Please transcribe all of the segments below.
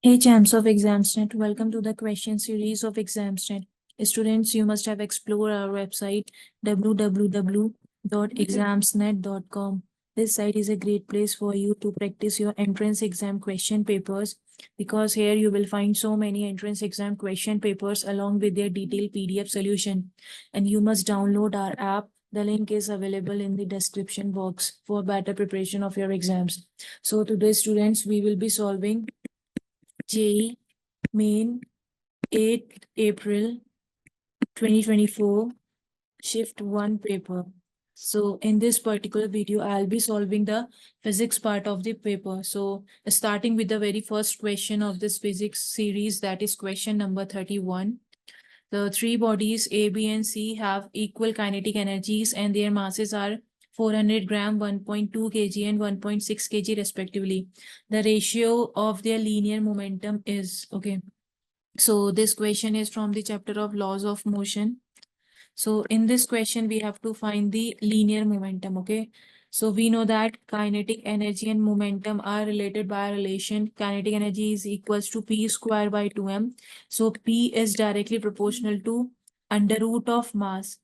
Hey champs of Examsnet, welcome to the question series of Examsnet. Students, you must have explored our website www.examsnet.com. This site is a great place for you to practice your entrance exam question papers because here you will find so many entrance exam question papers along with their detailed PDF solution. And you must download our app. The link is available in the description box for better preparation of your exams. So today, students, we will be solving JEE Main 8 April 2024 Shift 1 paper. So in this particular video, I'll be solving the physics part of the paper. So starting with the very first question of this physics series, that is question number 31. The three bodies A, B, and C have equal kinetic energies and their masses are 400 gram, 1.2 kg, and 1.6 kg respectively. The ratio of their linear momentum is, okay. So this question is from the chapter of laws of motion. So in this question, we have to find the linear momentum, okay? So we know that kinetic energy and momentum are related by a relation. Kinetic energy is equals to P square by 2m. So P is directly proportional to under root of mass.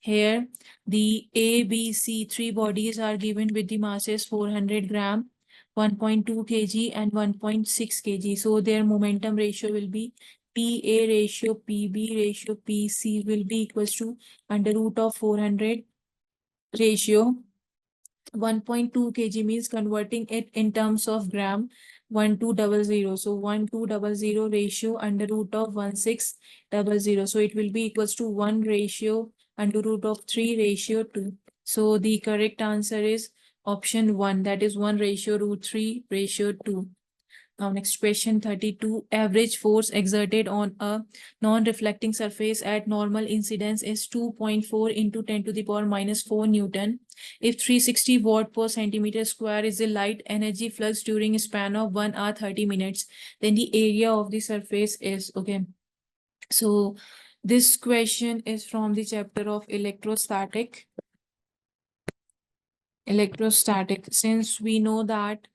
Here, the A, B, C, three bodies are given with the masses 400 gram, 1.2 kg, and 1.6 kg. So their momentum ratio will be PA ratio, PB ratio, PC will be equals to under root of 400 ratio. 1.2 kg means converting it in terms of gram, 1200. So 1200 ratio under root of 1600. So it will be equals to 1 ratio under root of 3 ratio 2. So the correct answer is option 1, that is 1 ratio root 3 ratio 2. Now next question 32. Average force exerted on a non-reflecting surface at normal incidence is 2.4 into 10 to the power minus 4 Newton. If 360 watt per centimeter square is the light energy flux during a span of 1 hour 30 minutes, then the area of the surface is, okay. So this question is from the chapter of electrostatic. Since we know that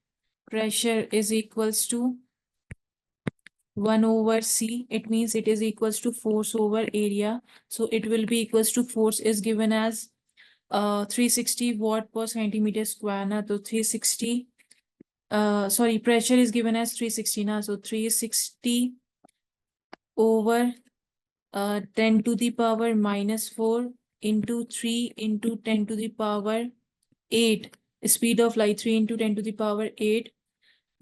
pressure is equals to 1 over C, it means it is equals to force over area. So it will be equals to force is given as 360 watt per centimeter square. Na? So 360, sorry, pressure is given as 360. Na? So 360 over 10 to the power minus 4 into 3 into 10 to the power 8. Speed of light 3 into 10 to the power 8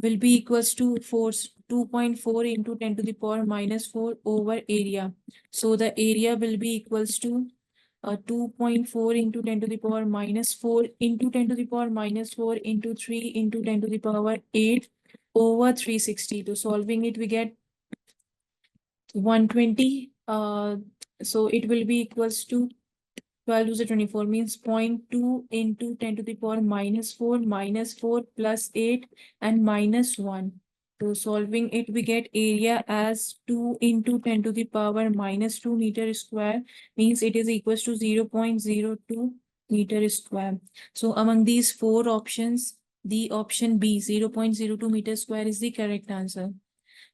will be equals to force 2.4 into 10 to the power minus 4 over area. So the area will be equals to 2.4 into 10 to the power minus 4 into 10 to the power minus 4 into 3 into 10 to the power 8 over 360. So solving it, we get 120. So it will be equals to 12 to the 24 means 0.2 into 10 to the power minus 4 plus 8 and minus 1. So solving it, we get area as 2 into 10 to the power minus 2 meter square means it is equals to 0.02 meter square. So among these four options, the option B, 0.02 meter square is the correct answer.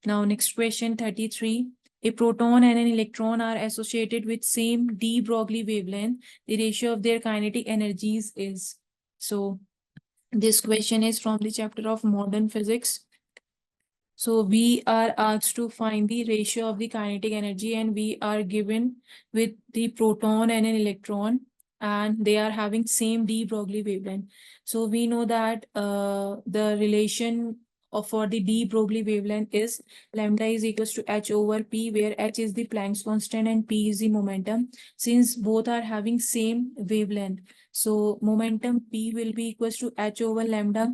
Now next question 33. A proton and an electron are associated with same de Broglie wavelength. The ratio of their kinetic energies is. So this question is from the chapter of modern physics. So we are asked to find the ratio of the kinetic energy and we are given with the proton and an electron and they are having same de Broglie wavelength. So we know that the relation for the de Broglie wavelength is lambda is equals to h over p, where h is the Planck's constant and p is the momentum. Since both are having same wavelength, so momentum p will be equals to h over lambda.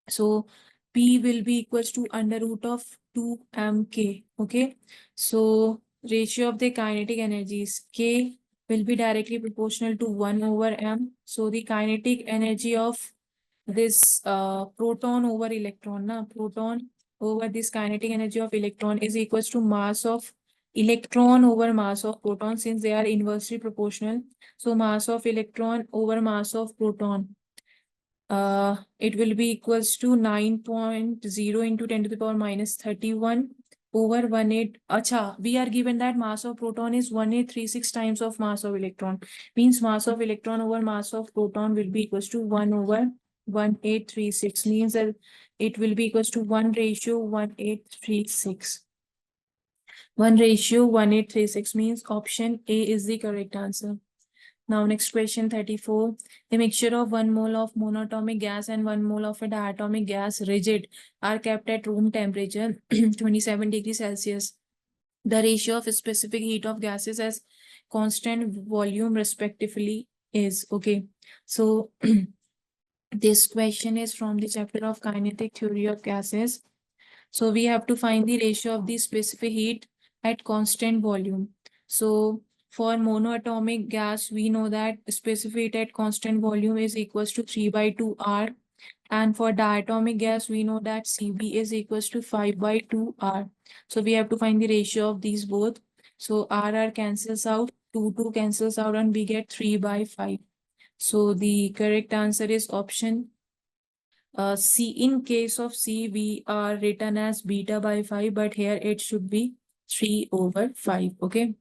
So P will be equals to under root of 2mk. Okay. So ratio of the kinetic energies, K will be directly proportional to 1 over m. So the kinetic energy of this proton over electron, proton over this kinetic energy of electron is equals to mass of electron over mass of proton, since they are inversely proportional. So mass of electron over mass of proton. it will be equals to 9.0 into 10 to the power minus 31 over 18. Acha, we are given that mass of proton is 1836 times of mass of electron. Means mass of electron over mass of proton will be equals to 1 over 1836. Means that it will be equals to 1 ratio 1836. 1 ratio 1836 means option A is the correct answer. Now next question 34. The mixture of 1 mole of monatomic gas and 1 mole of a diatomic gas rigid are kept at room temperature 27 degrees Celsius. The ratio of specific heat of gases as constant volume respectively is. Okay. So this question is from the chapter of kinetic theory of gases. So we have to find the ratio of the specific heat at constant volume. So for monoatomic gas, we know that specific heat at constant volume is equals to 3 by 2 R. And for diatomic gas, we know that Cb is equals to 5 by 2 R. So we have to find the ratio of these both. So R cancels out, 2 cancels out, and we get 3 by 5. So the correct answer is option C. In case of C, we are written as beta by 5, but here it should be 3 over 5. Okay.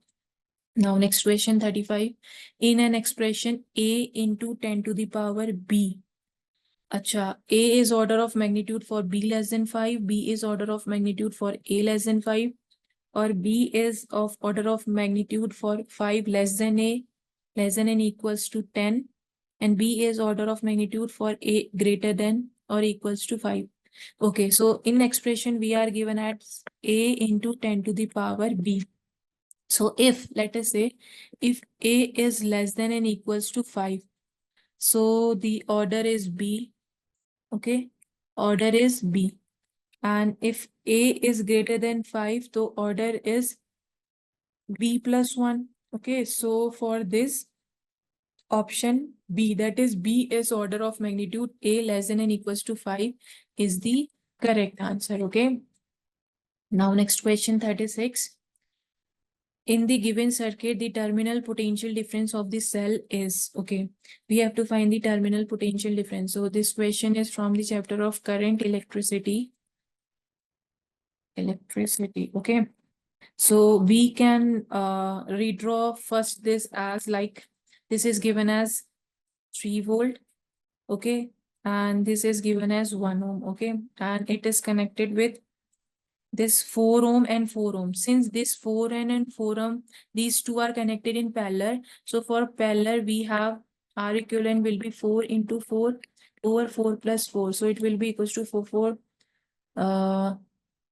Now next question 35. In an expression A into 10 to the power B. Acha, A is order of magnitude for B less than 5, B is order of magnitude for A less than 5, or B is of order of magnitude for 5 less than A, less than and equals to 10, and B is order of magnitude for A greater than or equals to 5. Okay, so in expression we are given as A into 10 to the power B. So if, let us say, if A is less than and equals to 5, so the order is B, okay, order is B. And if A is greater than 5, so order is B plus 1. Okay, so for this option B, that is B is order of magnitude A less than and equals to 5 is the correct answer. Okay. Now next question 36. In the given circuit, the terminal potential difference of the cell is, okay, we have to find the terminal potential difference. So this question is from the chapter of current electricity. Okay. So we can redraw first this as like, this is given as 3 volt, okay, and this is given as 1 ohm, okay, and it is connected with this 4 ohm and 4 ohm. Since this 4 ohm and 4 ohm, these two are connected in parallel, so for parallel we have R equivalent will be 4 into 4 over 4 plus 4, so it will be equals to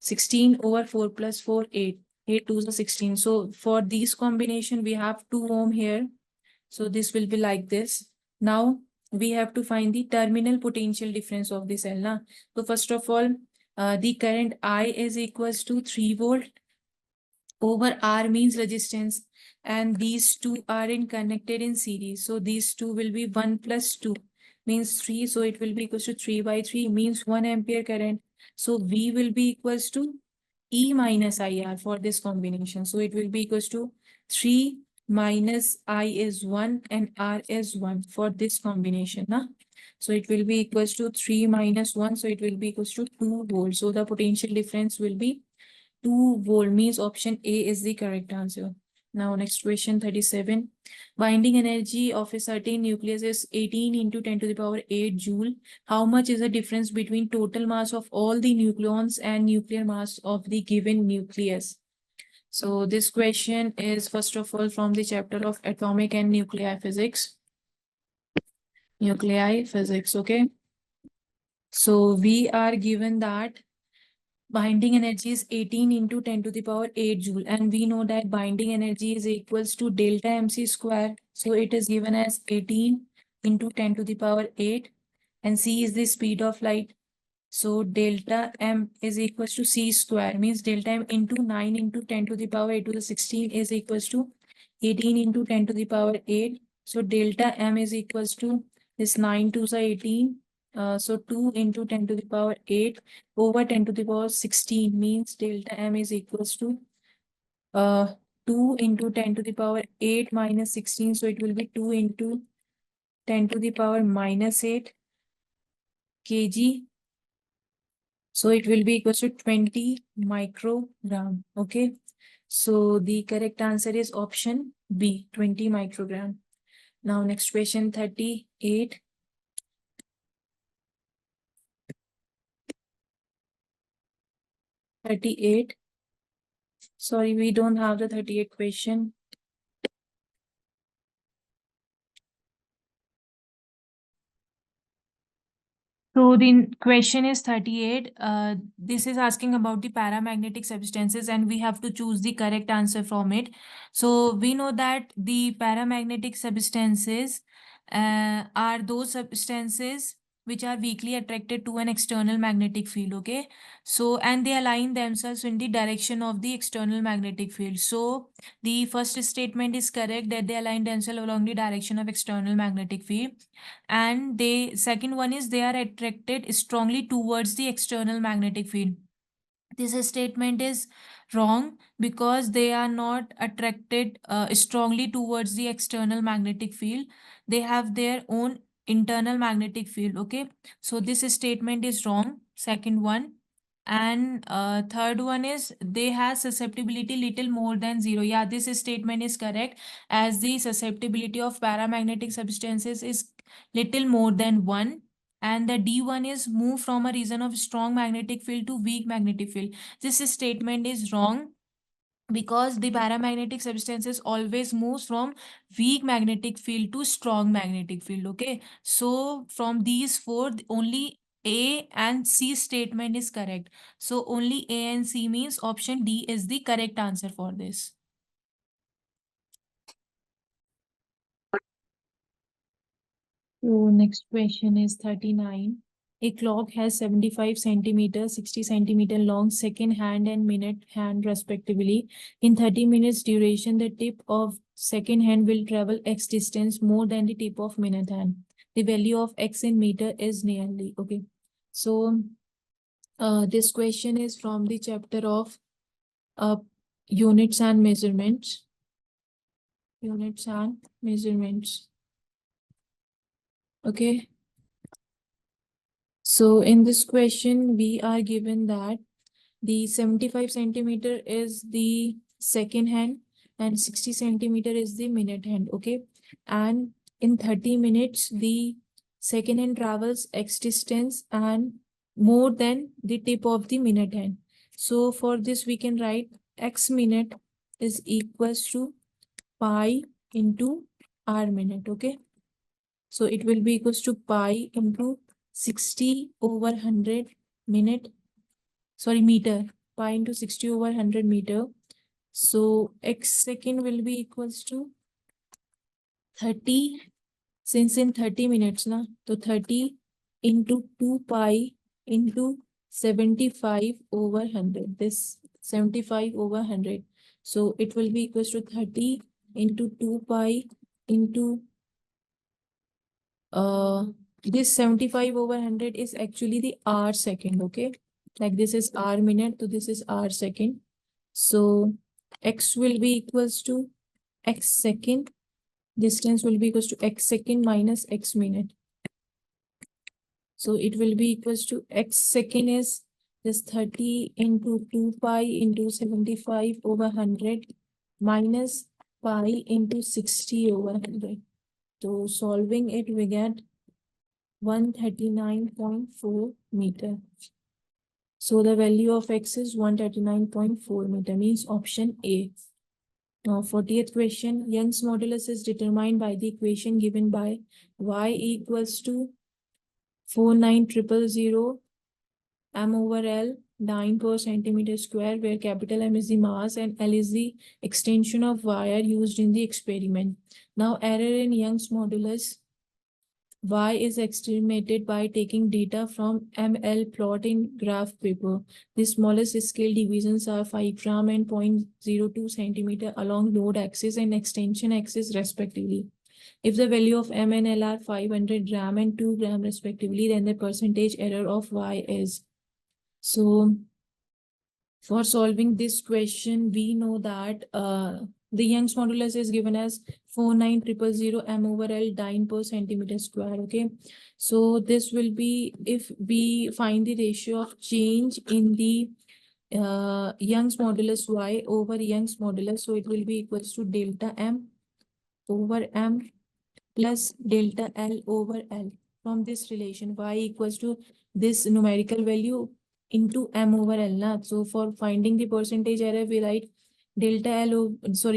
16 over 4 plus 4, 8. 8 to the 16. So for these combination, we have 2 ohm here. So this will be like this. Now we have to find the terminal potential difference of the cell. Na? So first of all, the current I is equals to 3 volt over R means resistance, and these two are in connected in series. So these two will be 1 plus 2 means 3. So it will be equals to 3 by 3 means 1 ampere current. So V will be equals to E minus IR for this combination. So it will be equals to 3 minus I is 1 and R is 1 for this combination. Na? So it will be equals to 3 minus 1. So it will be equals to 2 volts. So the potential difference will be 2 volt means option A is the correct answer. Now next question 37. Binding energy of a certain nucleus is 18 into 10 to the power 8 joule. How much is the difference between total mass of all the nucleons and nuclear mass of the given nucleus? So this question is first of all from the chapter of atomic and nuclei physics. Nuclei physics, okay. So we are given that binding energy is 18 into 10 to the power 8 joule, and we know that binding energy is equals to delta mc square. So it is given as 18 into 10 to the power 8, and c is the speed of light. So delta m is equals to c square, means delta m into 9 into 10 to the power 8 to the 16 is equals to 18 into 10 to the power 8. So delta m is equals to this 9 to the 18. So 2 into 10 to the power 8 over 10 to the power 16 means delta m is equals to 2 into 10 to the power 8 minus 16. So it will be 2 into 10 to the power minus 8 kg. So it will be equal to 20 microgram. Okay. So the correct answer is option B, 20 microgram. Now next question 38. 38. Sorry, we don't have the 38 question. So the question is 38. This is asking about the paramagnetic substances and we have to choose the correct answer from it. So we know that the paramagnetic substances are those substances which are weakly attracted to an external magnetic field, okay? So, and they align themselves in the direction of the external magnetic field. So, the first statement is correct that they align themselves along the direction of external magnetic field, and they second one is they are attracted strongly towards the external magnetic field. This statement is wrong because they are not attracted strongly towards the external magnetic field. They have their own internal magnetic field, okay? So this statement is wrong, second one. And third one is they have susceptibility little more than zero. Yeah, this statement is correct, as the susceptibility of paramagnetic substances is little more than 1. And the D1 is move from a region of strong magnetic field to weak magnetic field. This statement is wrong because the paramagnetic substances always moves from weak magnetic field to strong magnetic field, okay? So from these four, only A and C statement is correct. So only A and C means option D is the correct answer for this. So next question is 39. A clock has 75 centimeter, 60 centimeter long second hand and minute hand respectively. In 30 minutes duration, the tip of second hand will travel x distance more than the tip of minute hand. The value of x in meter is nearly. Okay. So this question is from the chapter of uh, units and measurements. Units and measurements. Okay. So in this question, we are given that the 75 centimeter is the second hand and 60 centimeter is the minute hand, okay? And in 30 minutes, the second hand travels x distance and more than the tip of the minute hand. So for this, we can write x minute is equals to pi into r minute, okay? So it will be equals to pi into 60 over 100 minute, sorry, meter, pi into 60 over 100 meter. So x second will be equals to 30, since in 30 minutes, na, so 30 into 2 pi into 75 over 100, this 75 over 100. So it will be equals to 30 into 2 pi into this 75 over 100 is actually the hour second, okay? Like this is hour minute, so this is hour second. So x will be equals to x second. Distance will be equals to x second minus x minute. So it will be equals to x second is this 30 into 2 pi into 75 over 100 minus pi into 60 over 100. So solving it, we get 139.4 meter. So the value of x is 139.4 meter, means option A. Now 40th question, Young's modulus is determined by the equation given by y equals to 49000 m over L 9 per centimeter square, where capital M is the mass and L is the extension of wire used in the experiment. Now error in Young's modulus Y is estimated by taking data from ML plot in graph paper. The smallest scale divisions are 5 gram and 0.02 centimeter along load axis and extension axis respectively. If the value of M and L are 500 gram and 2 gram respectively, then the percentage error of Y is. So for solving this question, we know that the Young's modulus is given as 49,000 m over L dyne per centimeter square. Okay, so this will be if we find the ratio of change in the Young's modulus y over Young's modulus, so it will be equals to delta m over m plus delta L over L. From this relation, y equals to this numerical value into m over L. Na? So for finding the percentage error, we write delta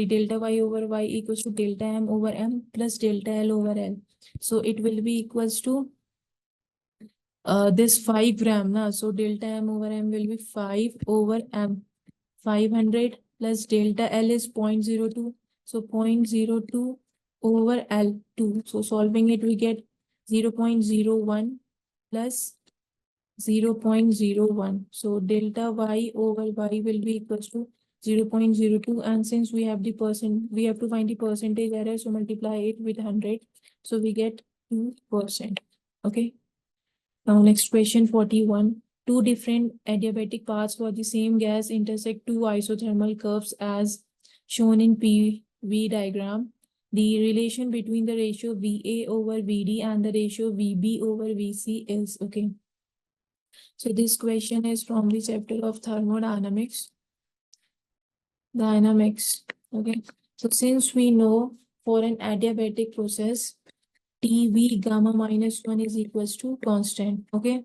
delta y over y equals to delta m over m plus delta L over L. So it will be equals to this 5 gram. Na? So delta m over m will be 5 over m. 500 plus delta L is 0.02. So 0.02 over L2. So solving it, we get 0.01 plus 0.01. So delta Y over Y will be equals to 0.02. And since we have we have to find the percentage error. So multiply it with 100. So we get 2%. Okay. Now next question 41. Two different adiabatic paths for the same gas intersect two isothermal curves as shown in PV diagram. The relation between the ratio VA over VD and the ratio VB over VC is, okay. So this question is from the chapter of thermodynamics. Okay. So since we know for an adiabatic process, TV gamma minus 1 is equals to constant, okay.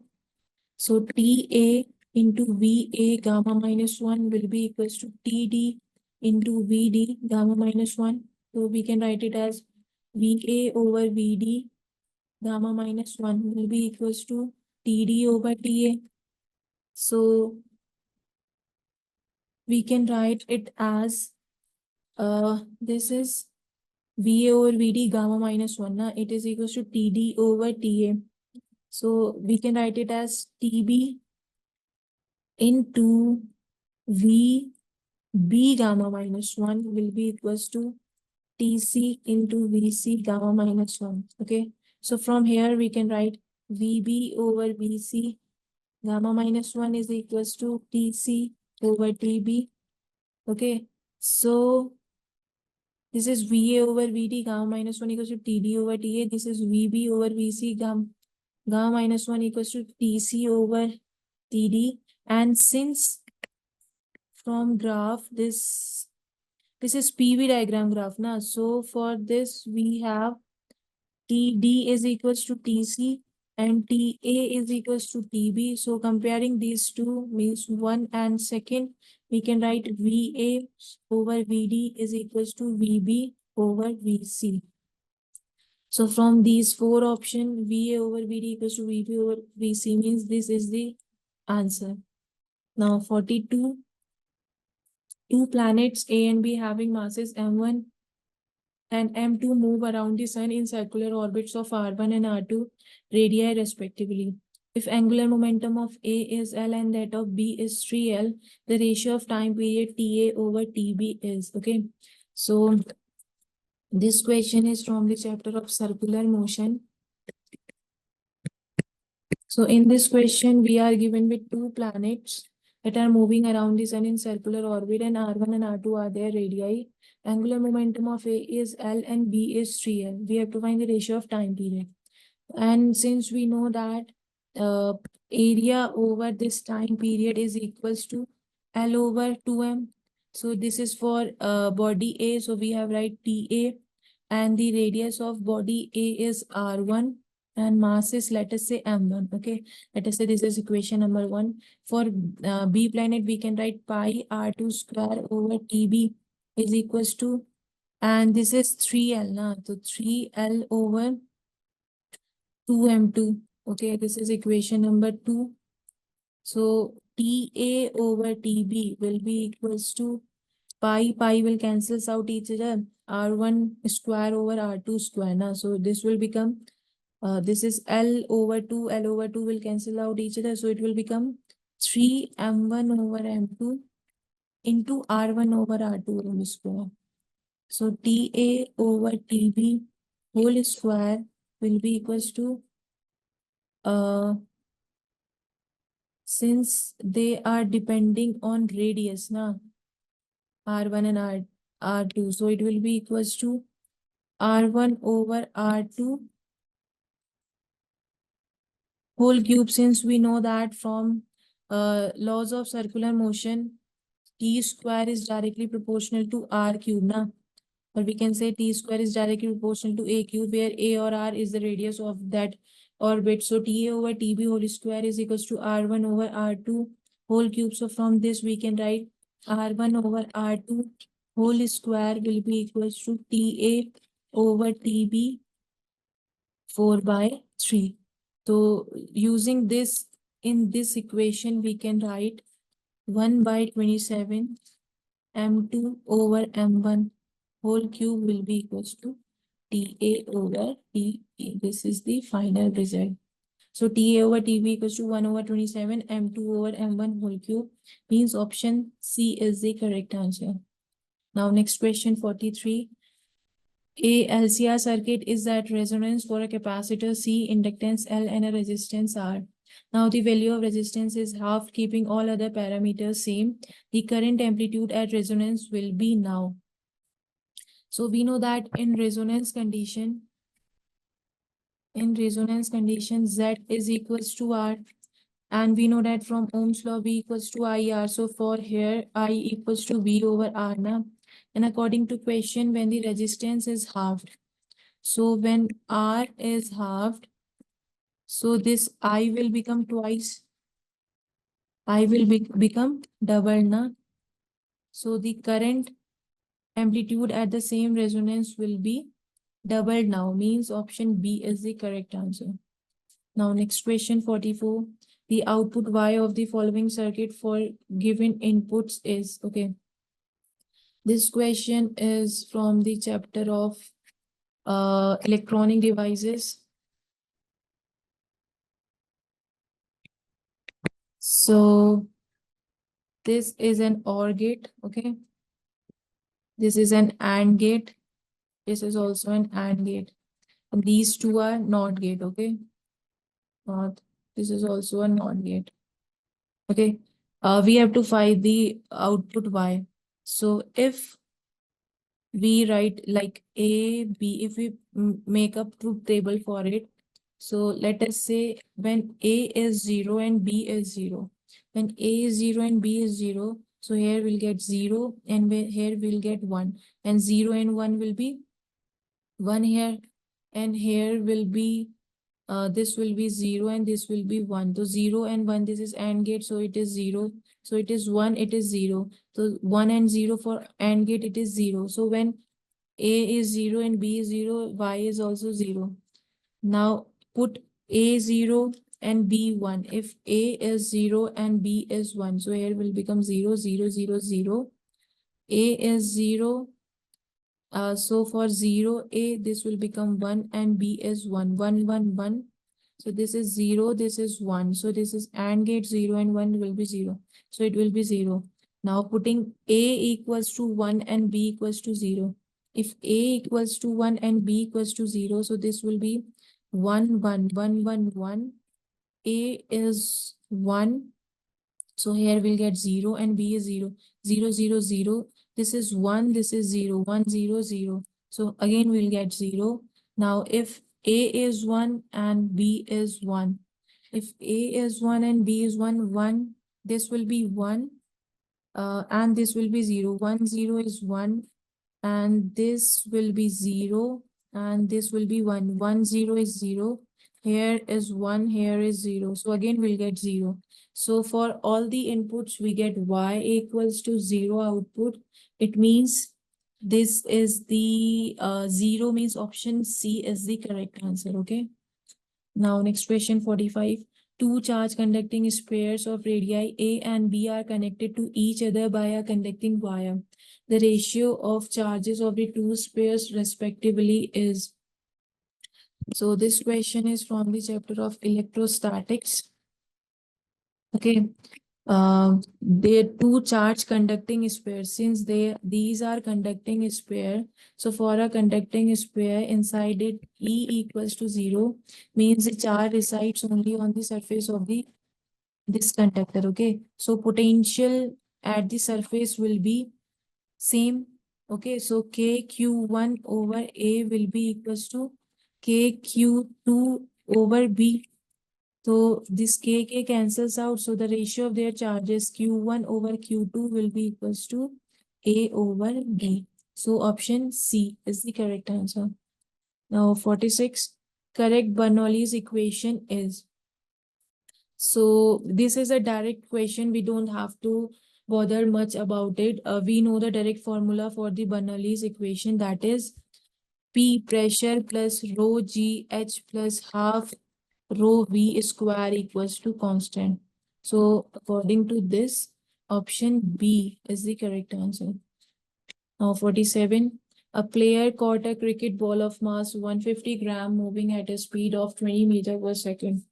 So TA into VA gamma minus 1 will be equals to TD into VD gamma minus 1. So we can write it as VA over VD gamma minus 1 will be equals to TD over TA. So we can write it as this is VA over VD gamma minus 1. Na? It is equals to TD over TA. So we can write it as TB into VB gamma minus 1 will be equals to TC into VC gamma minus 1. Okay. So from here we can write VB over VC gamma minus 1 is equals to TC over TB. Okay. So this is VA over VD gamma minus 1 equals to TD over TA. This is VB over VC gamma minus 1 equals to TC over TD. And since from graph this is PV diagram graph na, so for this we have TD is equals to TC and TA is equals to TB. So comparing these two means one and second, we can write VA over VD is equals to VB over VC. So from these four options, VA over VD equals to VB over VC means this is the answer. Now 42. Two planets A and B having masses m1 and m2 move around the sun in circular orbits of r1 and r2 radii respectively. If angular momentum of A is L and that of B is 3L, the ratio of time period TA over TB is, okay. So this question is from the chapter of circular motion. So in this question, we are given with two planets that are moving around the sun in circular orbit, and R1 and R2 are their radii. Angular momentum of A is L and B is 3L. We have to find the ratio of time period. And since we know that area over this time period is equals to L over 2M. So this is for body A. So we have write TA and the radius of body A is R1 and mass is, let us say, M1. Okay, let us say this is equation number 1. For B planet, we can write pi R2 square over TB is equals to, and this is 3L. Na? So 3L over 2M2. Okay, this is equation number 2. So TA over TB will be equals to pi will cancels out each other. R1 square over R2 square. Na? So this will become, this is L over 2. L over 2 will cancel out each other. So it will become 3M1 over M2 into R1 over R2 whole square. So TA over TB whole square will be equals to, since they are depending on radius, na, R1 and R2, so it will be equals to R1 over R2 whole cube, since we know that from laws of circular motion, t square is directly proportional to r cube, na? Or we can say t square is directly proportional to a cube, where a or r is the radius of that orbit. So ta over tb whole square is equals to r1 over r2 whole cube. So from this we can write r1 over r2 whole square will be equals to ta over tb 4 by 3. So using this, in this equation we can write 1 by 27 m2 over m1 whole cube will be equals to ta over tb. This is the final result. So ta over tb equals to 1 over 27 m2 over m1 whole cube, means option C is the correct answer. Now next question 43. A LCR circuit is at resonance for a capacitor C, inductance L, and a resistance R. Now the value of resistance is half, keeping all other parameters same. The current amplitude at resonance will be now. So we know that in resonance condition, Z is equals to R. And we know that from Ohm's law, V equals to IR. So for here, I equals to V over R now. And according to question, when the resistance is halved, so when R is halved, so this I will become twice. I will become double na. So the current amplitude at the same resonance will be doubled now, means option B is the correct answer. Now next question 44. The output Y of the following circuit for given inputs is, okay. This question is from the chapter of electronic devices. So this is an OR gate, okay. This is an AND gate. This is also an AND gate. And these two are NOT gate, okay. Not. This is also a NOT gate. Okay. We have to find the output Y. So if we write like A, B, if we make a truth table for it. So let us say when A is 0 and B is 0. When A is 0 and B is 0, so here we'll get 0 and here we'll get 1. And 0 and 1 will be 1 here. And here will be, this will be 0 and this will be 1. So 0 and 1, this is AND gate, so it is 0. So it is 1, it is 0. So 1 and 0 for AND gate, it is 0. So when A is 0 and B is 0, Y is also 0. Now put A 0 and B 1. If A is 0 and B is 1, so here will become 0, 0, 0, 0. A is 0. So for 0, A, this will become 1 and B is 1, 1, 1, 1. So this is 0, this is 1. So this is AND gate 0 and 1 will be 0. So it will be 0. Now putting A equals to 1 and B equals to 0. If A equals to 1 and B equals to 0, so this will be 1, 1, 1, 1, 1. A is 1. So here we'll get 0 and B is 0. 0, 0, 0. This is 1, this is 0. 1, 0, 0. So again we'll get 0. Now if A is 1 and B is 1. If A is 1 and B is 1, 1. This will be 1. And this will be 0. 1, 0 is 1. And this will be 0. And this will be 1. 1, 0 is 0. Here is 1, here is 0. So again we'll get 0. So for all the inputs, we get Y equals to 0 output. It means this is the 0, means option C is the correct answer, okay? Now next question 45. Two charge conducting spheres of radii A and B are connected to each other by a conducting wire. The ratio of charges of the two spheres respectively is. So this question is from the chapter of electrostatics. Okay. They're two charge conducting spheres. Since these are conducting sphere, so for a conducting sphere, inside it E equals to 0, means the charge resides only on the surface of this conductor. Okay, so potential at the surface will be same. Okay, so KQ1 over A will be equals to KQ2 over B. So this K cancels out. So the ratio of their charges Q1 over Q2 will be equals to A over B. So option C is the correct answer. Now 46, correct Bernoulli's equation is. So this is a direct question. We don't have to bother much about it. We know the direct formula for the Bernoulli's equation, that is P pressure plus rho G H plus half rho V square equals to constant. So according to this, option B is the correct answer. Now 47. A player caught a cricket ball of mass 150 gram moving at a speed of 20 meter per second.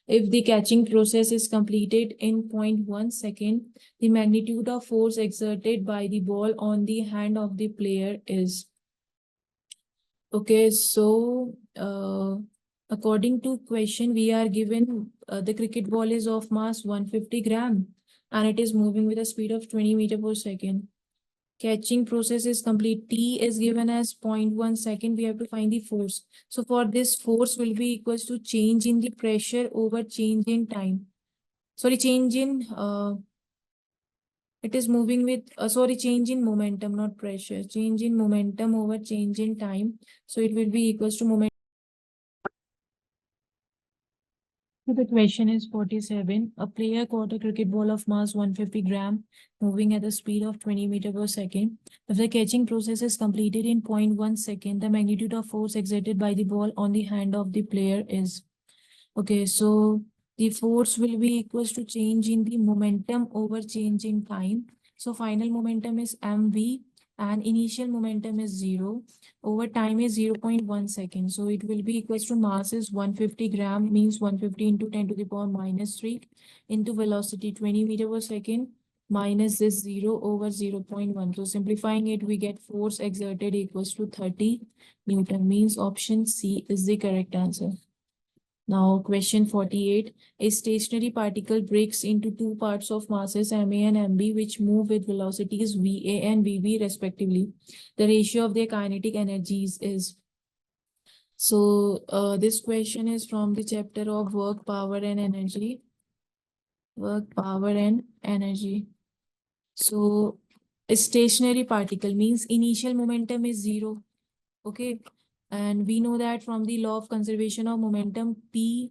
If the catching process is completed in 0.1 second, the magnitude of force exerted by the ball on the hand of the player is. Okay, so according to question, we are given the cricket ball is of mass 150 gram and it is moving with a speed of 20 meter per second. Catching process is complete. T is given as 0.1 second. We have to find the force. So for this, force will be equals to change in the pressure over change in time. Sorry, change in, it is moving with, change in momentum, not pressure. Change in momentum over change in time. So it will be equals to momentum. So the question is 47. A player caught a cricket ball of mass 150 gram moving at the speed of 20 meter per second. If the catching process is completed in 0.1 second, the magnitude of force exerted by the ball on the hand of the player is. Okay, so the force will be equals to change in the momentum over change in time. So final momentum is mv and initial momentum is 0. Over time is 0.1 second. So it will be equals to mass is 150 gram, means 150 into 10 to the power minus 3 into velocity 20 meter per second minus this 0 over 0.1. So simplifying it, we get force exerted equals to 30 Newton, means option C is the correct answer. Now, question 48. A stationary particle breaks into two parts of masses ma and mb, which move with velocities va and vb respectively. The ratio of their kinetic energies is. So, this question is from the chapter of work, power, and energy. Work, power, and energy. So, a stationary particle means initial momentum is 0. Okay. And we know that from the law of conservation of momentum, P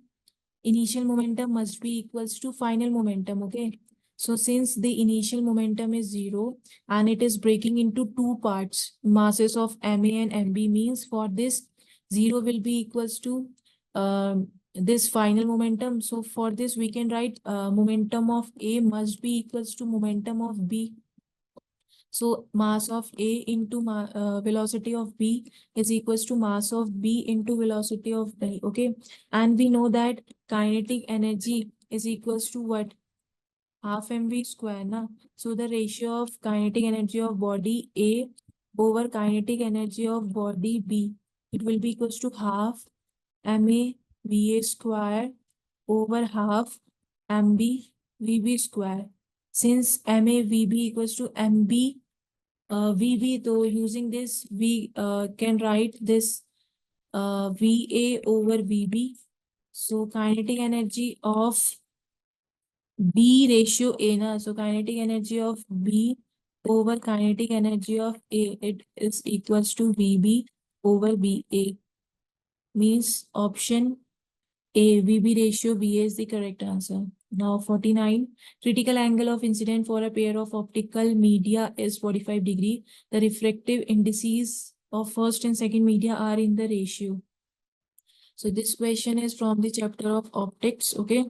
initial momentum must be equals to final momentum. Okay, so since the initial momentum is 0 and it is breaking into two parts, masses of ma and mb, means for this 0 will be equals to this final momentum. So for this we can write momentum of a must be equals to momentum of b. So mass of A into velocity of B is equals to mass of B into velocity of B. Okay. And we know that kinetic energy is equals to what? Half mv square. Na? So the ratio of kinetic energy of body A over kinetic energy of body B, it will be equals to half ma va square over half mb vb square. Since ma vb equals to mb VB, though using this, we can write this VA over VB. So kinetic energy of B ratio A, na? So kinetic energy of B over kinetic energy of A, it is equals to VB over BA. Means option A, VB ratio BA is the correct answer. Now 49, critical angle of incident for a pair of optical media is 45 degree. The refractive indices of first and second media are in the ratio. So this question is from the chapter of optics, okay?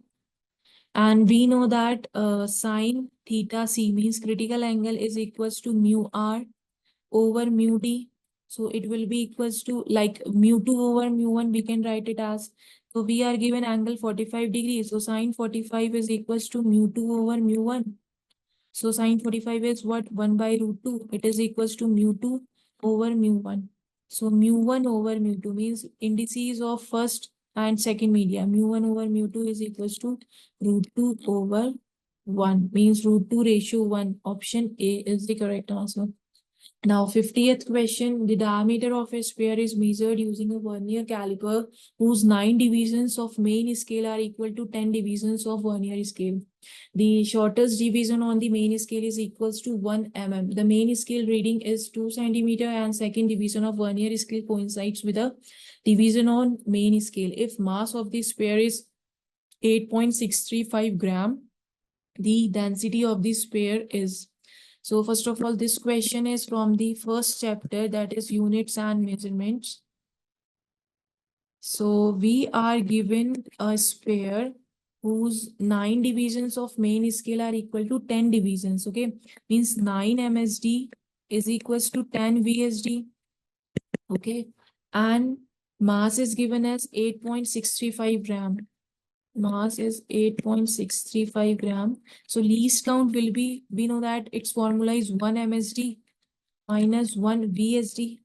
And we know that sine theta c means critical angle is equals to mu r over mu d. So it will be equals to like mu2 over mu1, we can write it as. So we are given angle 45 degrees. So sine 45 is equals to mu2 over mu1. So sine 45 is what? 1 by root 2. It is equals to mu2 over mu1. So mu1 over mu2 means indices of first and second media. Mu1 over mu2 is equals to root 2 over 1. Means root 2 ratio 1. Option A is the correct answer. Now, 50th question, the diameter of a sphere is measured using a vernier caliper whose 9 divisions of main scale are equal to 10 divisions of vernier scale. The shortest division on the main scale is equals to 1 mm. The main scale reading is 2 centimeter and second division of vernier scale coincides with a division on main scale. If mass of the sphere is 8.635 gram, the density of the sphere is. So first of all, this question is from the first chapter, that is units and measurements. So we are given a sphere whose 9 divisions of main scale are equal to 10 divisions. Okay, means 9 MSD is equals to 10 VSD. Okay, and mass is given as 8.635 gram. Mass is 8.635 gram. So least count will be, we know that its formula is 1 MSD minus 1 VSD.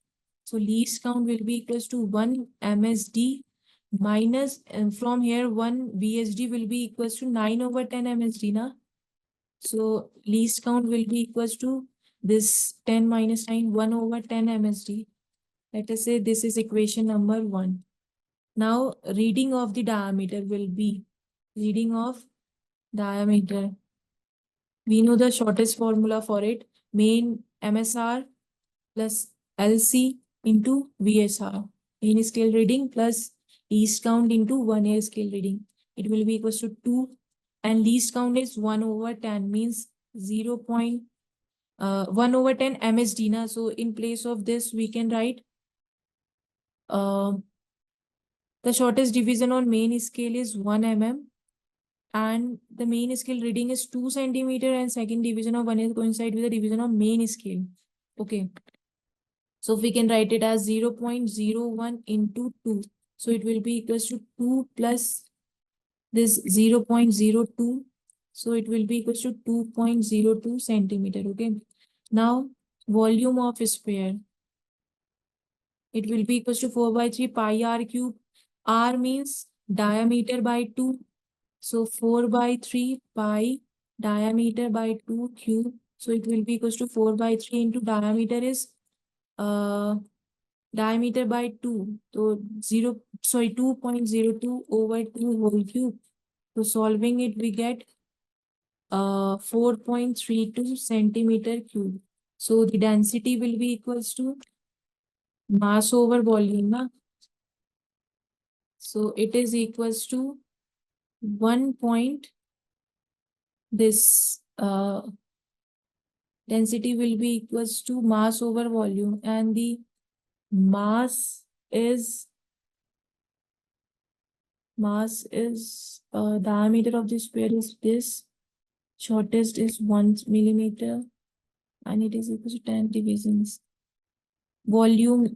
So least count will be equals to 1 MSD minus, and from here 1 VSD will be equals to 9 over 10 MSD, na? So least count will be equals to this 10 minus 9, 1 over 10 MSD. Let us say this is equation number 1. Now reading of the diameter will be reading of diameter. We know the shortest formula for it, main MSR plus LC into VSR. Main scale reading plus least count into vernier scale reading. It will be equals to 2, and least count is 1 over 10, means 1 over 10 MSD. Na? So in place of this, we can write uh, the shortest division on main scale is 1 mm. And the main scale reading is 2 centimeter, and second division of 1 is coincide with the division of main scale. Okay. So we can write it as 0.01 into 2. So it will be equals to 2 plus this 0.02. So it will be equals to 2.02 centimeter. Okay. Now volume of sphere. It will be equals to 4 by 3 pi r cube. R means diameter by 2. So 4 by 3 pi diameter by 2 cube. So it will be equals to 4 by 3 into diameter is diameter by 2. So 2.02 over 2 whole cube. So solving it, we get 4.32 centimeter cube. So the density will be equals to mass over volume. Na? So it is equals to 1 point, this density will be equals to mass over volume, and the mass is diameter of the sphere is this, shortest is 1 millimeter, and it is equal to 10 divisions. Volume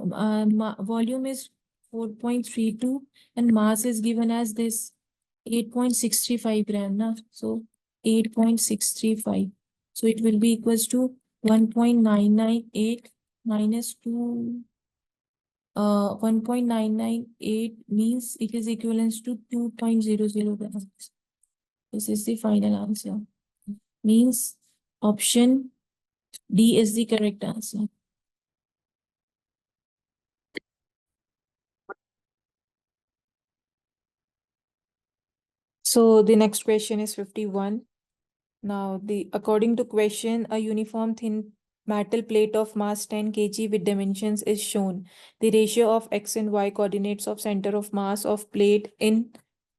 is 4.32, and mass is given as this 8.635 gram. Na? So 8.635. So it will be equals to 1.998 minus 2. 1.998 means it is equivalent to 2.00 grams. This is the final answer. Means option D is the correct answer. So the next question is 51. Now, according to question, a uniform thin metal plate of mass 10 kg with dimensions is shown. The ratio of x and y coordinates of center of mass of plate in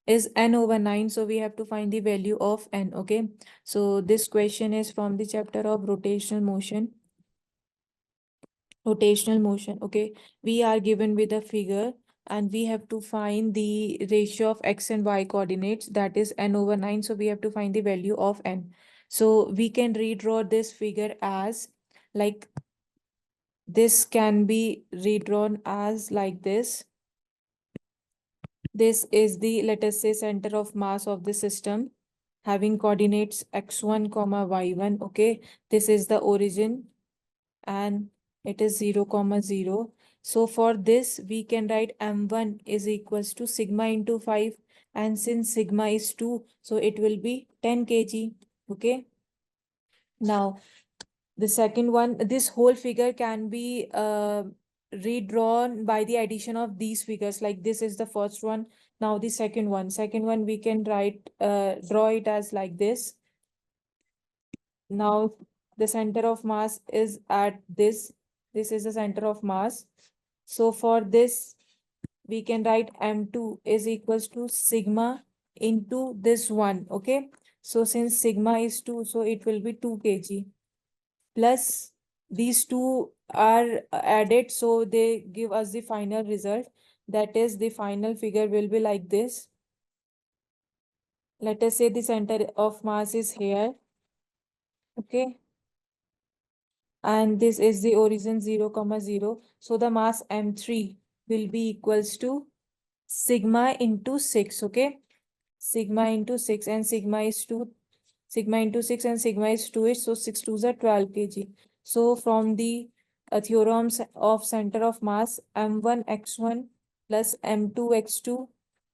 is n over 9. So we have to find the value of n. Okay. So this question is from the chapter of rotational motion. Okay, we are given with a figure, and we have to find the ratio of x and y coordinates, that is n over 9. So we have to find the value of n. So we can redraw this figure as, like, this can be redrawn as like this. This is the, let us say, center of mass of the system having coordinates x1 comma y1. Okay, this is the origin, and it is 0 comma 0. So for this we can write m1 is equals to sigma into 5, and since sigma is 2, so it will be 10 kg. Okay, now The second one, this whole figure can be redrawn by the addition of these figures. Like this is the first one. Now the second one. Second one we can draw it as like this. Now the center of mass is at this. This is the center of mass. So for this, we can write M2 is equals to sigma into this one. Okay. So since sigma is 2, so it will be 2 kg. Plus these two are added, so they give us the final result. That is, the final figure will be like this. Let us say the center of mass is here. Okay. And this is the origin 0, 0. So the mass M3 will be equals to sigma into 6. Okay. Sigma into 6, and sigma is 2. Sigma into 6 and sigma is 2. So 6 2s are 12 kg. So from the theorems of center of mass, M1 x1 plus M2 x2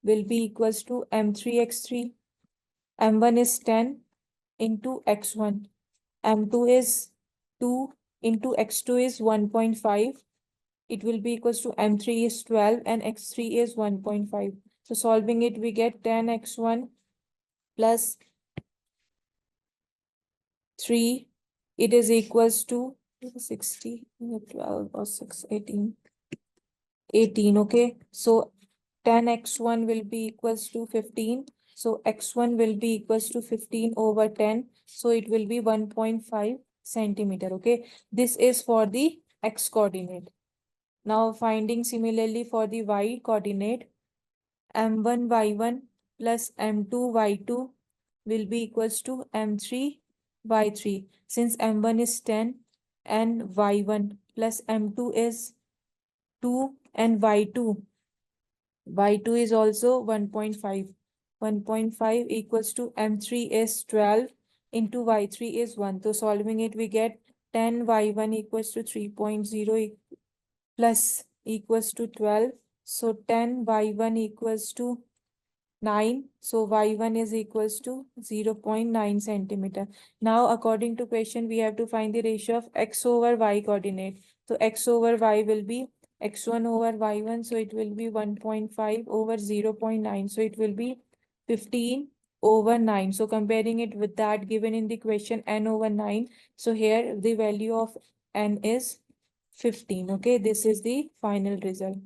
will be equals to M3 x3. M1 is 10 into x1. M2 is 2 into x2 is 1.5. It will be equals to M3 is 12 and x3 is 1.5. So solving it, we get 10x1 plus 3. It is equals to 60, 12 or 6, 18. 18, okay. So 10x1 will be equals to 15. So x1 will be equals to 15 over 10. So it will be 1.5 centimeter, okay. This is for the x coordinate. Now finding similarly for the y coordinate, m1 y1 plus m2 y2 will be equals to m3 y3. Since m1 is 10 and y1 plus m2 is 2 and y2 is also 1.5. 1.5 equals to m3 is 12 into y3 is 1. So solving it, we get 10 y1 equals to 3.0 plus equals to 12. So 10 y1 equals to 9. So y1 is equals to 0.9 centimeter. Now, according to question, we have to find the ratio of x over y coordinate. So x over y will be x1 over y1. So it will be 1.5 over 0.9. So it will be 15 over 9. So comparing it with that given in the question n over 9. So here the value of n is 15. Okay, this is the final result.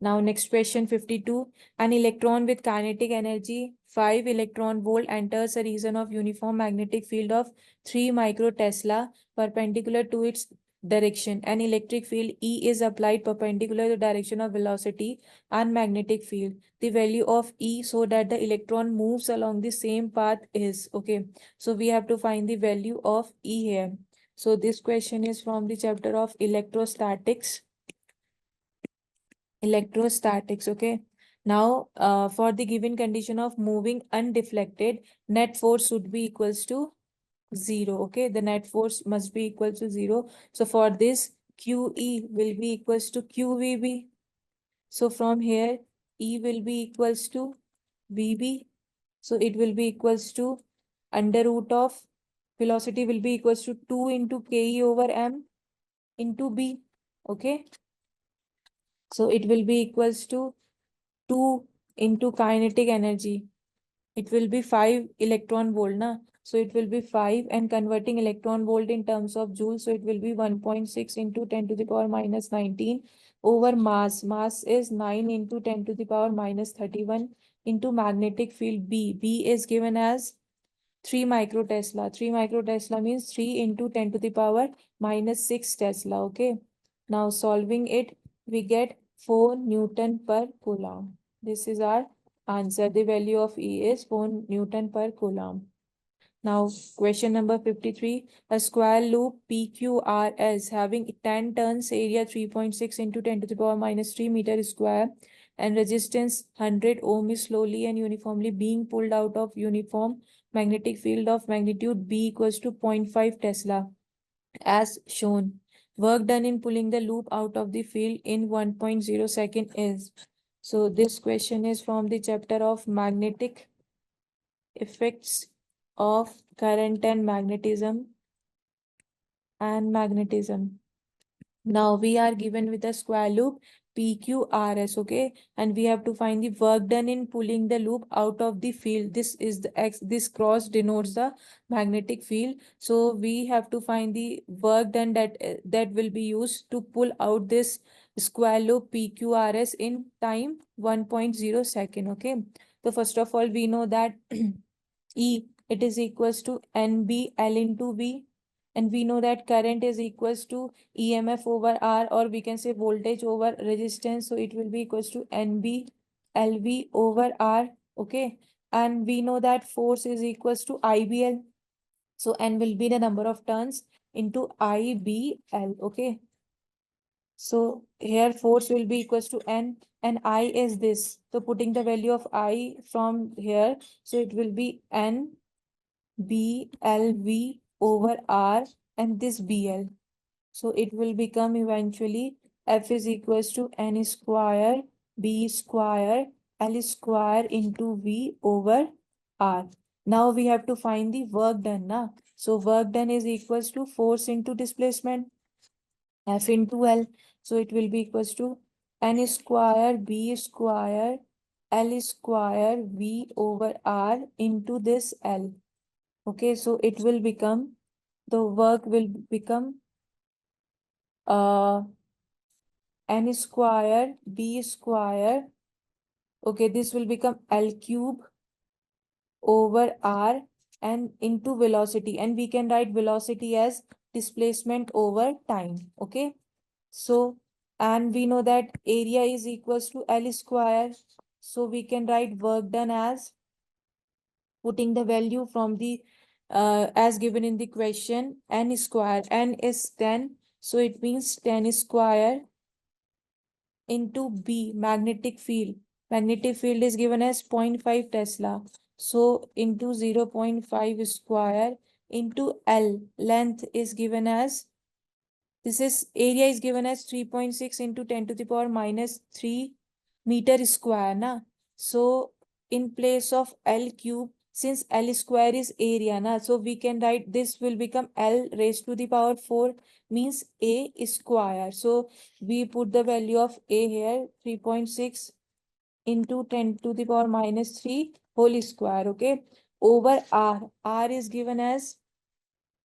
Now next question 52. An electron with kinetic energy 5 electron volt enters a region of uniform magnetic field of 3 microtesla perpendicular to its direction. An electric field E is applied perpendicular to the direction of velocity and magnetic field. The value of E so that the electron moves along the same path is, okay. So we have to find the value of E here. So this question is from the chapter of electrostatics. Electrostatics, okay. Now for the given condition of moving undeflected, net force should be equals to 0, okay. The net force must be equal to 0. So for this, QE will be equals to QVB. So from here, E will be equals to VB. So it will be equals to under root of velocity will be equals to 2 into KE over M into B, okay. So it will be equals to 2 into kinetic energy. It will be 5 electron volt, na? So it will be 5 and converting electron volt in terms of joules. So it will be 1.6 into 10 to the power minus 19 over mass. Mass is 9 into 10 to the power minus 31 into magnetic field B. B is given as 3 microtesla. 3 microtesla means 3 into 10 to the power minus 6 Tesla. Okay. Now solving it, we get 4 Newton per coulomb. This is our answer. The value of E is 4 Newton per coulomb. Now, question number 53. A square loop PQRS having 10 turns, area 3.6 into 10 to the power minus 3 meter square, and resistance 100 ohm is slowly and uniformly being pulled out of uniform magnetic field of magnitude B equals to 0.5 Tesla as shown. Work done in pulling the loop out of the field in 1.0 second is. So this question is from the chapter of magnetic effects of current and magnetism. and magnetism. Now we are given with a square loop PQRS, okay, and we have to find the work done in pulling the loop out of the field. This is the X, this cross denotes the magnetic field. So we have to find the work done that will be used to pull out this square loop PQRS in time 1.0 second, okay. So first of all, we know that E, it is equals to NB L into V, and we know that current is equals to EMF over R, or we can say voltage over resistance. So it will be equals to NB LV over R. Okay. And we know that force is equals to IBL. So N will be the number of turns into IBL. Okay. So here force will be equals to N and I is this. So putting the value of I from here. So it will be N BLV over R and this BL. So it will become eventually F is equals to N square B square L square into V over R. Now we have to find the work done. Na? So work done is equals to force into displacement F into L. So it will be equals to N square B square L square V over R into this L. Okay, so it will become, the work will become uh N square B square. Okay, this will become L cube over R and into velocity. And we can write velocity as displacement over time. Okay, so, and we know that area is equals to L square. So we can write work done as putting the value from the as given in the question, N square. N is 10. So it means 10 square into B, magnetic field. Magnetic field is given as 0.5 Tesla. So into 0.5 square into L. Length is given as, this is, area is given as 3.6 into 10 to the power minus 3 meter square. Na? So in place of L cube, since L square is area, na, so we can write this will become L raised to the power 4 means A square. So we put the value of A here, 3.6 into 10 to the power minus 3 whole square, okay, over R. R is given as,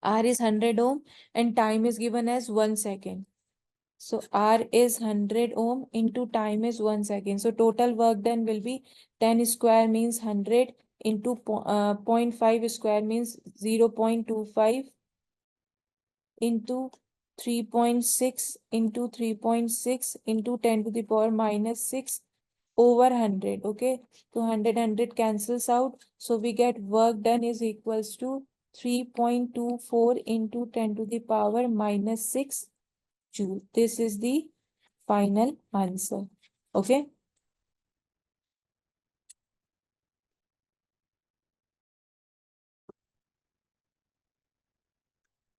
R is 100 ohm and time is given as 1 second. So R is 100 ohm into time is 1 second. So total work done will be 10 square means 100 into 0.5 square means 0.25 into 3.6 into 3.6 into 10 to the power minus 6 over 100. Okay, so 100 cancels out. So we get work done is equals to 3.24 into 10 to the power minus 6 joule. This is the final answer. Okay.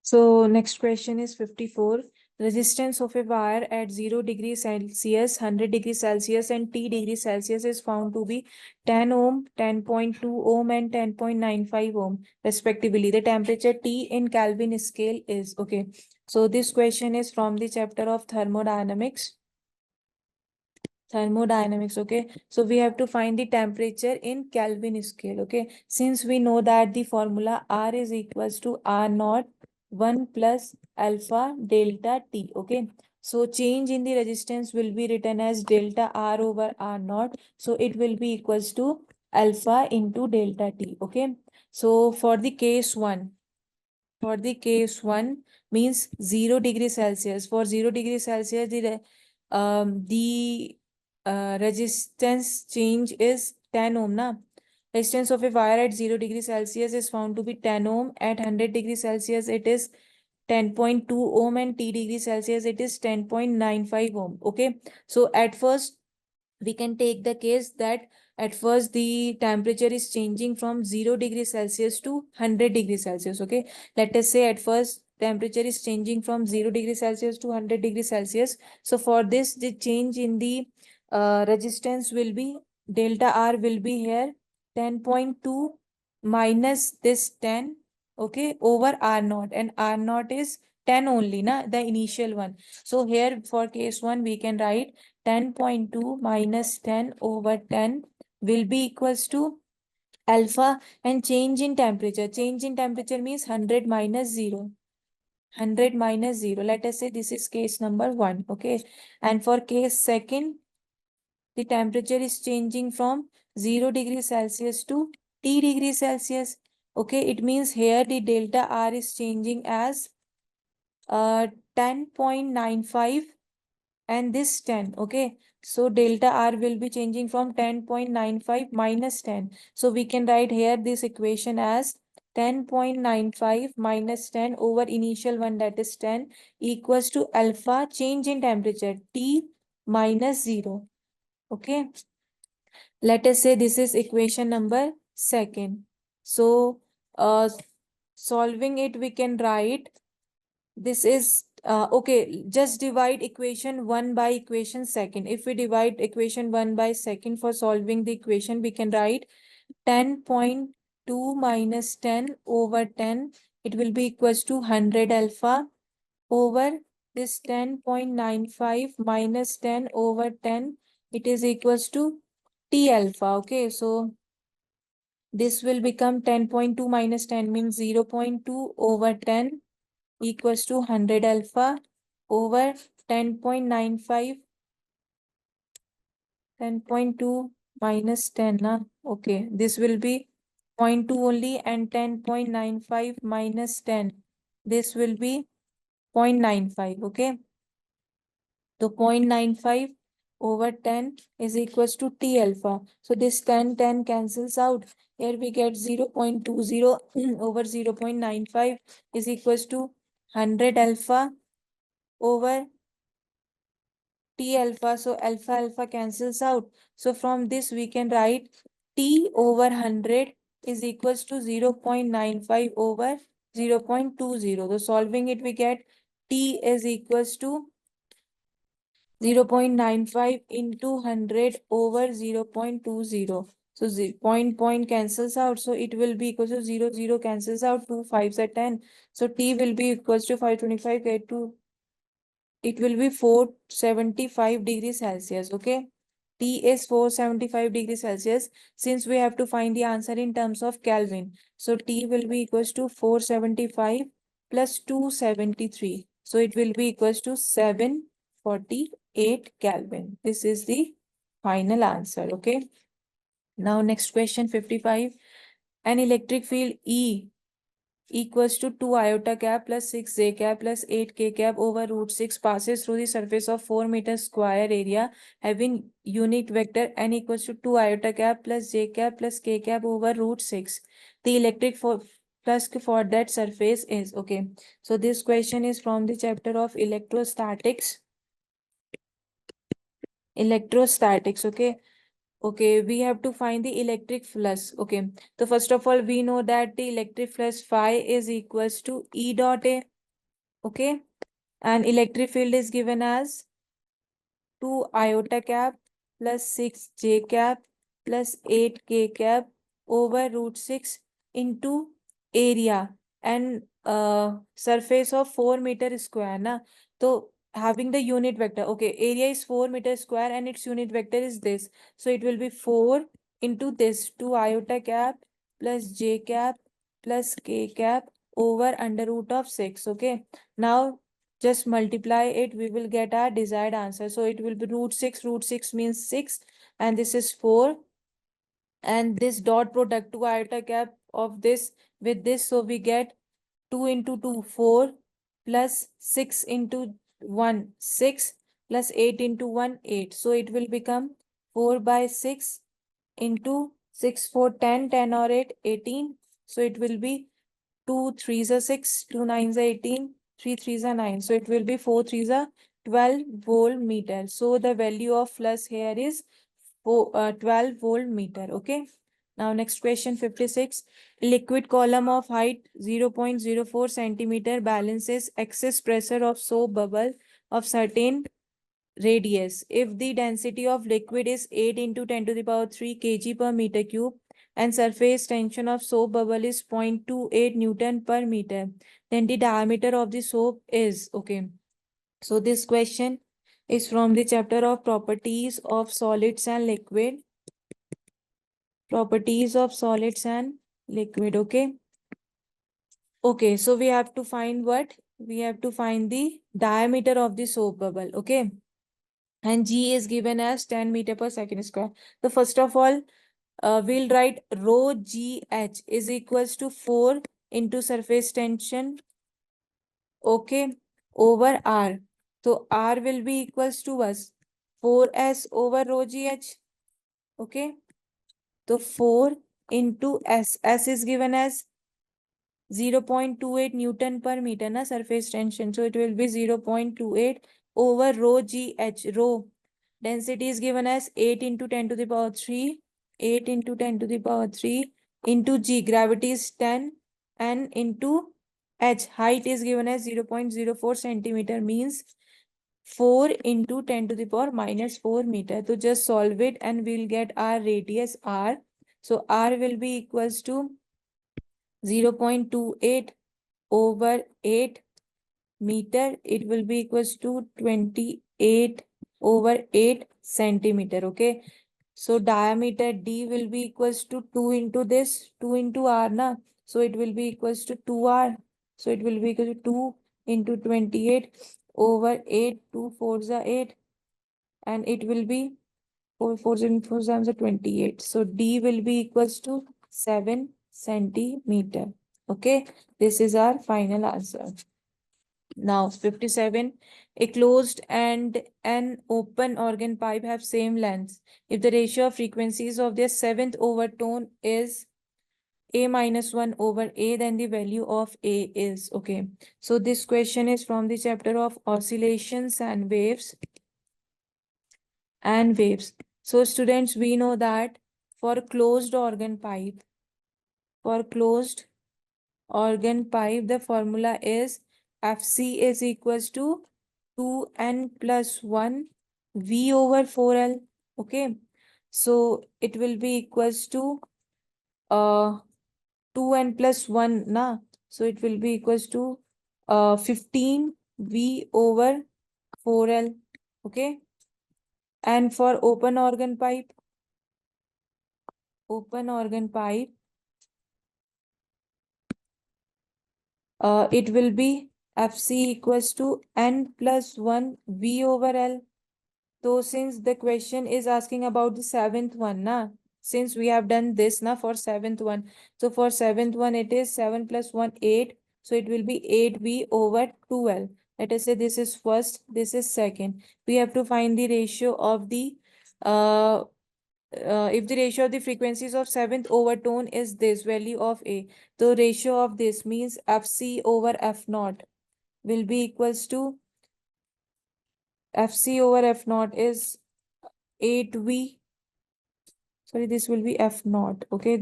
So next question is 54. Resistance of a wire at 0 degrees Celsius, 100 degrees Celsius and T degrees Celsius is found to be 10 ohm, 10.2 ohm and 10.95 ohm respectively. The temperature T in Kelvin scale is, okay. So this question is from the chapter of thermodynamics. Okay, so we have to find the temperature in Kelvin scale. Okay, since we know that the formula R is equals to R naught 1 plus alpha delta T. Okay, so change in the resistance will be written as delta R over R naught, so it will be equals to alpha into delta T. Okay, so for the case 1, means 0 degree Celsius. For 0 degree Celsius, the resistance change is 10 ohm. Na? Resistance of a wire at 0 degree Celsius is found to be 10 ohm. At 100 degree Celsius, it is 10.2 ohm, and T degree Celsius, it is 10.95 ohm. Okay. So at first, we can take the case that at first the temperature is changing from 0 degrees Celsius to 100 degrees Celsius. Okay, let us say at first temperature is changing from 0 degrees Celsius to 100 degrees Celsius. So for this, the change in the resistance will be, delta R will be here 10.2 minus this 10, okay, over R naught, and R naught is 10 only, na, the initial one. So here for case 1, we can write 10.2 minus 10 over 10 will be equals to alpha, and change in temperature. Change in temperature means 100 minus 0. 100 minus 0. Let us say this is case number 1. Okay. And for case second, the temperature is changing from 0 degrees Celsius to T degrees Celsius. Okay. It means here the delta R is changing as 10.95 and this 10. Okay. So delta R will be changing from 10.95 minus 10. So we can write here this equation as 10.95 minus 10 over initial one, that is 10, equals to alpha change in temperature T minus 0. Okay. Let us say this is equation number second. So solving it, we can write this is okay, just divide equation 1 by equation second. If we divide equation 1 by second for solving the equation, we can write 10.2 minus 10 over 10. It will be equals to 100 alpha over this 10.95 minus 10 over 10. It is equals to T alpha. Okay, so this will become 10.2 minus 10 means 0.2 over 10 equals to 100 alpha over 10.95, 10.2 minus 10 na? Okay, this will be 0.2 only, and 10.95 minus 10, this will be 0.95. Okay, so 0.95 over 10 is equals to T alpha. So this 10 cancels out. Here we get 0.20 over 0.95 is equals to 100 alpha over T alpha. So alpha cancels out. So from this we can write T over 100 is equals to 0.95 over 0.20. So solving it, we get T is equals to 0.95 into 100 over 0.20. So point cancels out. So it will be equals to 0 cancels out. 2 5s are 10. So T will be equals to 525 get to, it will be 475 degrees Celsius. Okay. T is 475 degrees Celsius. Since we have to find the answer in terms of Kelvin, so T will be equals to 475 plus 273. So it will be equals to 748 Kelvin. This is the final answer. Okay. Now next question 55. An electric field E equals to 2 iota cap plus 6 j cap plus 8 k cap over root 6 passes through the surface of 4 meter square area having unit vector n equals to 2 iota cap plus j cap plus k cap over root 6. The electric flux for that surface is, okay. So this question is from the chapter of electrostatics. Electrostatics, okay. Okay, we have to find the electric flux. Okay, so first of all, we know that the electric flux phi is equals to E dot A. Okay, and electric field is given as 2 iota cap plus 6 j cap plus 8 k cap over root 6 into area and surface of 4 meter square. Na? So having the unit vector, okay, area is 4 meter square and its unit vector is this. So it will be 4 into this 2 iota cap plus j cap plus k cap over under root of 6. Okay, now just multiply it, we will get our desired answer. So it will be root 6 means 6 and this is 4, and this dot product 2 iota cap of this with this, so we get 2 into 2 4 plus 6 into 1 6 plus 8 into 1 8. So it will become 4 by 6 into 6 4 10 10 or 8 18. So it will be 2 3s are 6, 2 9s are 18, 3 3s are 9. So it will be 4 3s are 12 voltmeter. So the value of flux here is 12 voltmeter. Okay. Now next question 56. Liquid column of height 0.04 centimeter balances excess pressure of soap bubble of certain radius. If the density of liquid is 8 into 10 to the power 3 kg per meter cube and surface tension of soap bubble is 0.28 Newton per meter, then the diameter of the soap is, okay. So this question is from the chapter of properties of solids and liquid. Properties of solids and liquid, okay. Okay, so we have to find what? We have to find the diameter of the soap bubble, okay. And G is given as 10 meter per second square. So first of all, we'll write rho GH is equals to 4 into surface tension, okay, over R. So R will be equals to us 4S over rho GH, okay. So 4 into S. S is given as 0.28 Newton per meter na surface tension. So it will be 0.28 over rho GH. Rho density is given as 8 into 10 to the power 3. 8 into 10 to the power 3 into G. Gravity is 10 and into H. Height is given as 0.04 centimeter, means 4 into 10 to the power minus 4 meter. So just solve it and we'll get our radius R. So R will be equals to 0.28 over 8 meter. It will be equals to 28 over 8 centimeter, okay. So diameter D will be equals to 2 into this, 2 into R na. So it will be equals to 2R. So it will be equal to 2 into 28 over 8, 2 4s are 8, and it will be 4 4s and 4s are 28. So D will be equals to 7 centimeter. Okay, this is our final answer. Now 57, a closed and an open organ pipe have same lengths. If the ratio of frequencies of their seventh overtone is a minus 1 over a, then the value of a is, okay. So this question is from the chapter of oscillations and waves. So students, we know that for closed organ pipe, the formula is Fc is equals to 2n plus 1 V over 4L. Okay. So it will be equals to 2n plus 1 na. So it will be equals to 15 V over 4L. Okay. And for open organ pipe, it will be Fc equals to n plus 1 V over L. So since the question is asking about the seventh one, na, since we have done this na for seventh one. So for seventh one, it is 7 plus 1, 8. So it will be 8V over 12. Let us say this is first, this is second. We have to find the ratio of the, if the ratio of the frequencies of seventh overtone is this value of A, the ratio of this means Fc over F naught will be equals to Fc over F naught is 8V. Sorry, this will be F naught. Okay,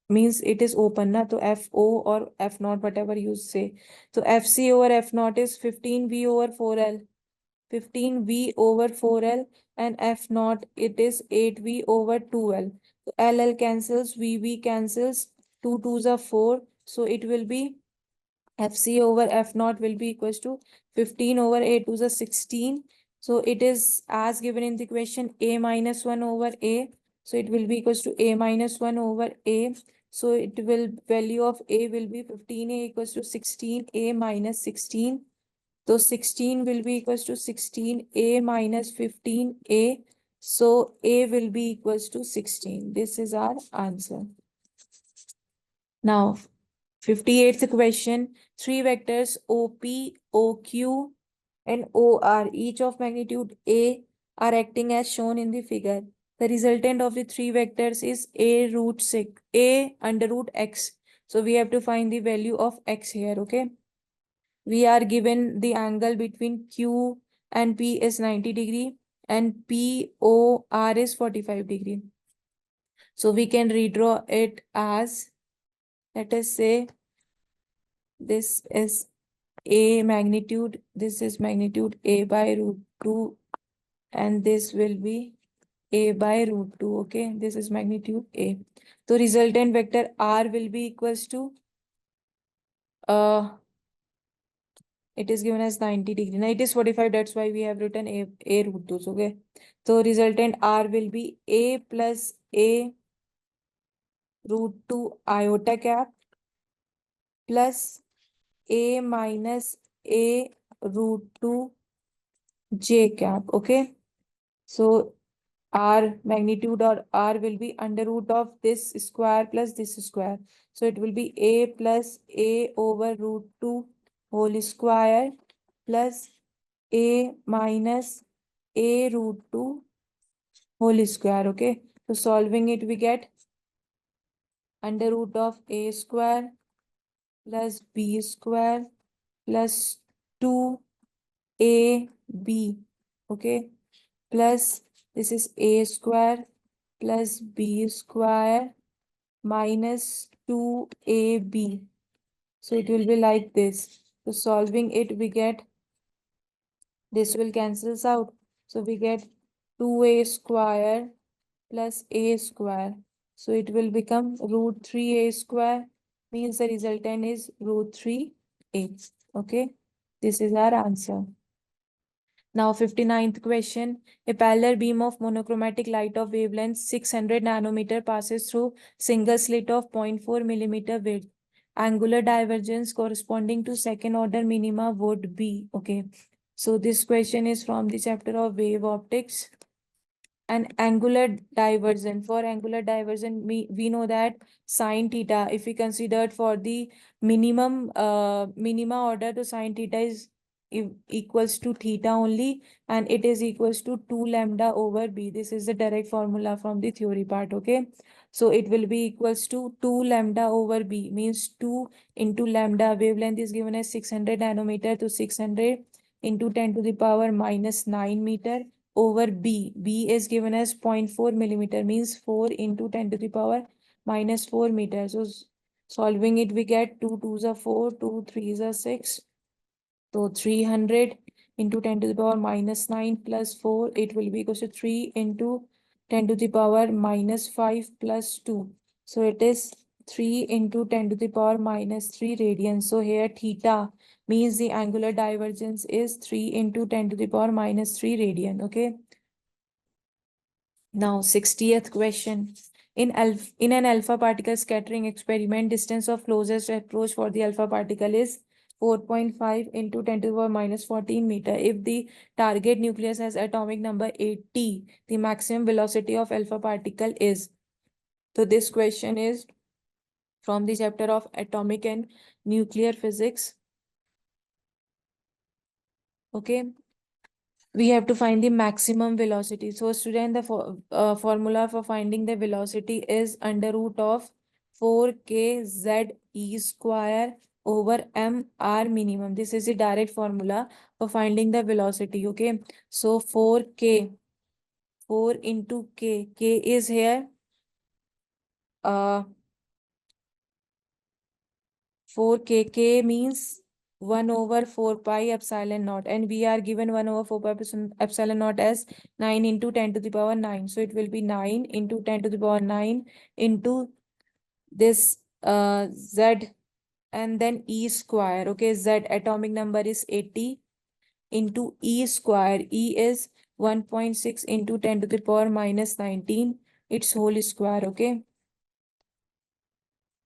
means it is open na, so FO or F naught, whatever you say. So Fc over F naught is 15V over 4L. 15V over 4L, and F naught it is 8V over 2L. So LL cancels, VV cancels, 2 2s are 4. So it will be Fc over F naught will be equals to 15 over 8 to the 16. So it is as given in the question A minus 1 over A. So it will be equals to A minus 1 over A. So it will, value of A will be 15A equals to 16A minus 16. So 16 will be equals to 16A minus 15A. So A will be equals to 16. This is our answer. Now, 58th question. Three vectors OP, OQ, and OR, each of magnitude A, are acting as shown in the figure. The resultant of the three vectors is A under root X. So we have to find the value of X here, okay? We are given the angle between Q and P is 90 degree and POR is 45 degree. So we can redraw it as, let us say, this is A magnitude, this is magnitude A by root 2, and this will be A by root 2. Okay, this is magnitude A. So resultant vector R will be equals to it is given as 90 degree. Now it is 45, that's why we have written A root 2. Okay. So resultant R will be A plus A root 2 iota cap plus A minus A root 2 j cap. Okay. So R magnitude or R will be under root of this square plus this square. So it will be A plus A over root 2 whole square plus A minus A root 2 whole square. Okay. So solving it, we get under root of A square plus B square plus 2AB. Okay. Plus this is A square plus B square minus 2AB. So it will be like this. So solving it, we get this will cancels out. So we get 2A square plus A square. So it will become root 3A square, means the resultant is root 3A. Okay, this is our answer. Now 59th question. A parallel beam of monochromatic light of wavelength 600 nanometer passes through single slit of 0.4 millimeter width. Angular divergence corresponding to second order minima would be. Okay. So this question is from the chapter of wave optics. And angular divergence, for angular divergence, we know that sine theta, if we considered for the minima order, the sine theta is equals to theta only, and it is equals to 2 lambda over b. This is the direct formula from the theory part. Okay, so it will be equals to 2 lambda over b, means 2 into lambda. Wavelength is given as 600 nanometer, to 600 into 10 to the power minus 9 meter over B. B is given as 0.4 millimeter, means 4 into 10 to the power minus 4 meters. So solving it, we get 2 2s are 4, 2 3s are 6. So 300 into 10 to the power minus 9 plus 4, it will be equal to 3 into 10 to the power minus 5 plus 2. So it is 3 into 10 to the power minus 3 radians. So here theta means the angular divergence is 3 into 10 to the power minus 3 radian. Okay. Now 60th question. In an alpha particle scattering experiment, distance of closest approach for the alpha particle is 4.5 into 10 to the power minus 14 meter. If the target nucleus has atomic number 80, the maximum velocity of alpha particle is. So this question is from the chapter of atomic and nuclear physics. Okay. We have to find the maximum velocity. So student, the formula for finding the velocity is under root of 4k z e square over m r minimum. This is the direct formula for finding the velocity. Okay, so 4k, 4 into k is here 4k means 1 over 4 pi epsilon naught, and we are given 1 over 4 pi epsilon naught as 9 into 10 to the power 9. So it will be 9 into 10 to the power 9 into this z and then e square. Okay, z atomic number is 80 into e square. E is 1.6 into 10 to the power minus 19, its whole square. Okay,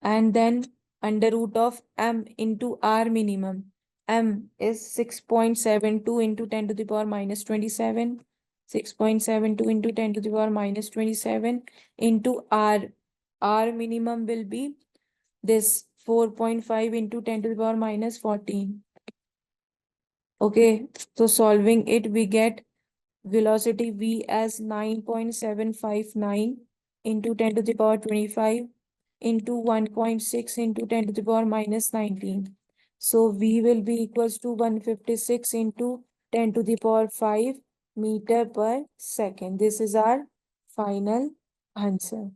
and then under root of m into r minimum. M is 6.72 into 10 to the power minus 27. 6.72 into 10 to the power minus 27 into r. R minimum will be this 4.5 into 10 to the power minus 14. Okay, so solving it, we get velocity v as 9.759 into 10 to the power 25 into 1.6 into 10 to the power minus 19. So v will be equals to 156 into 10 to the power 5 meter per second. This is our final answer.